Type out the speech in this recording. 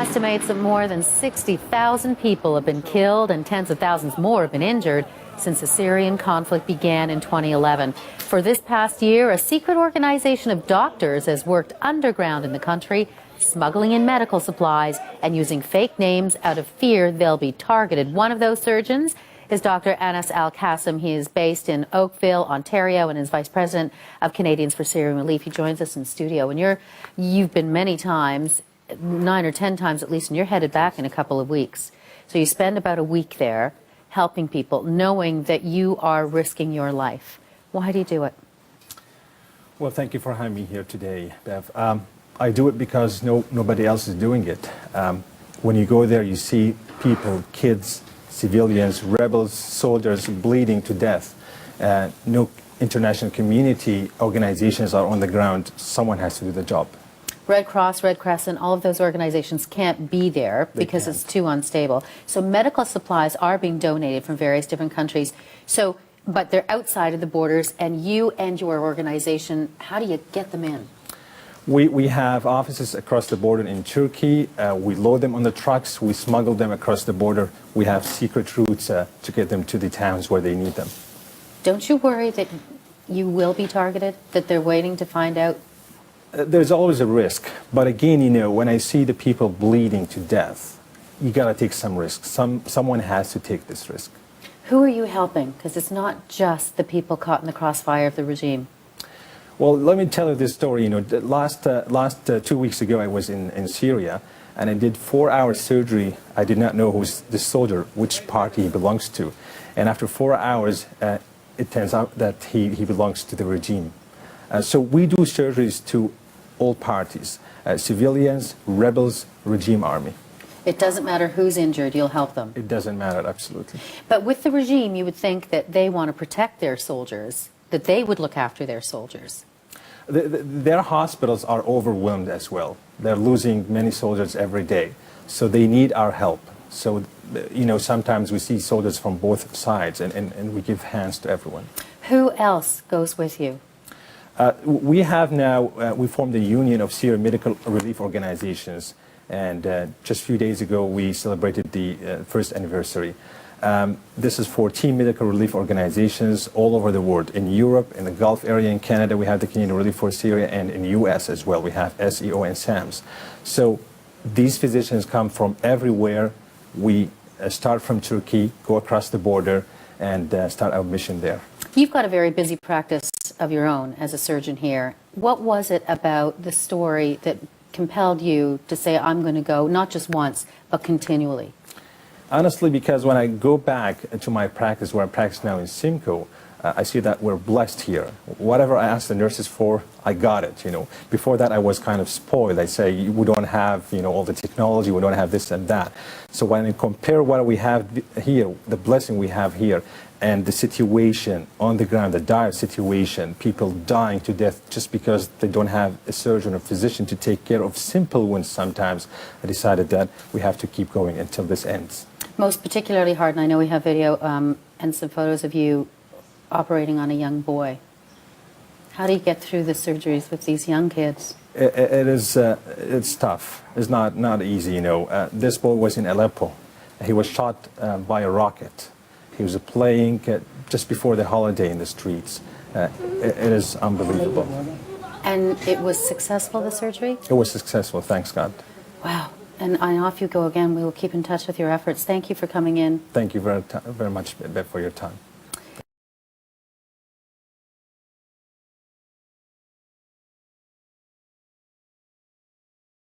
estimates that more than 60,000 people have been killed and tens of thousands more have been injured since the Syrian conflict began in 2011. For this past year, a secret organization of doctors has worked underground in the country, smuggling in medical supplies and using fake names out of fear they'll be targeted. One of those surgeons is Dr.Anas Al-Kassem. He is based in Oakville, Ontario, and is Vice President of Canadians for Syrian Relief. He joins us in studio. And you've been many times, 9 or 10 times at least, and you're headed back in a couple of weeks. So you spend about a week there helping people, knowing that you are risking your life. Why do you do it? Well, thank you for having me here today, Bev. I do it because nobody else is doing it. When you go there, you see people, kids, civilians, rebels, soldiers bleeding to death. No international community organizations are on the ground. Someone has to do the job. Red Cross, Red Crescent, all of those organizations can't be there because it's too unstable. So medical supplies are being donated from various different countries. So, but they're outside of the borders, and you and your organization, how do you get them in? We have offices across the border in Turkey. We load them on the trucks. We smuggle them across the border. We have secret routes to get them to the towns where they need them. Don't you worry that you will be targeted, that they're waiting to find out? There's always a risk. But again, you know, when I see the people bleeding to death, you got to take some risk. Someone has to take this risk. Who are you helping? Because it's not just the people caught in the crossfire of the regime. Well, let me tell you this story. You know, last 2 weeks ago, I was in Syria, and I did 4-hour surgery. I did not know who's the soldier, which party he belongs to. And after 4 hours, it turns out that he belongs to the regime. So we do surgeries to all parties, civilians, rebels, regime army. It doesn't matter who's injured, you'll help them. It doesn't matter, absolutely. But with the regime, you would think that they want to protect their soldiers, that they would look after their soldiers. Their hospitals are overwhelmed as well. They're losing many soldiers every day. So they need our help. So, you know, sometimes we see soldiers from both sides, and we give hands to everyone. Who else goes with you? We have now, we formed a union of Syrian medical relief organizations. And just a few days ago, we celebrated the first anniversary. This is 14 medical relief organizations all over the world. In Europe, in the Gulf area, in Canada, we have the Canadian Relief for Syria, and in the U.S. as well, we have SEO and SAMS. So these physicians come from everywhere. We start from Turkey, go across the border, and start our mission there. You've got a very busy practice of your own as a surgeon here. What was it about the story that compelled you to say, I'm going to go, not just once, but continually? Honestly, because when I go back to my practice, where I practice now in Simcoe, I see that we're blessed here. Whatever I asked the nurses for, I got it, you know. Before that, I was kind of spoiled. I say, we don't have, you know, all the technology, we don't have this and that. So when I compare what we have here, the blessing we have here, and the situation on the ground, the dire situation, people dying to death just because they don't have a surgeon or physician to take care of simple wounds sometimes, I decided that we have to keep going until this ends. Most particularly hard, and I know we have video and some photos of you operating on a young boy. How do you get through the surgeries with these young kids? It's tough. It's not easy, you know. This boy was in Aleppo. He was shot by a rocket. He was playing just before the holiday in the streets. It is unbelievable. And it was successful, the surgery? It was successful, thanks God. Wow. And off you go again. We will keep in touch with your efforts. Thank you for coming in. Thank you very much, Beth, for your time.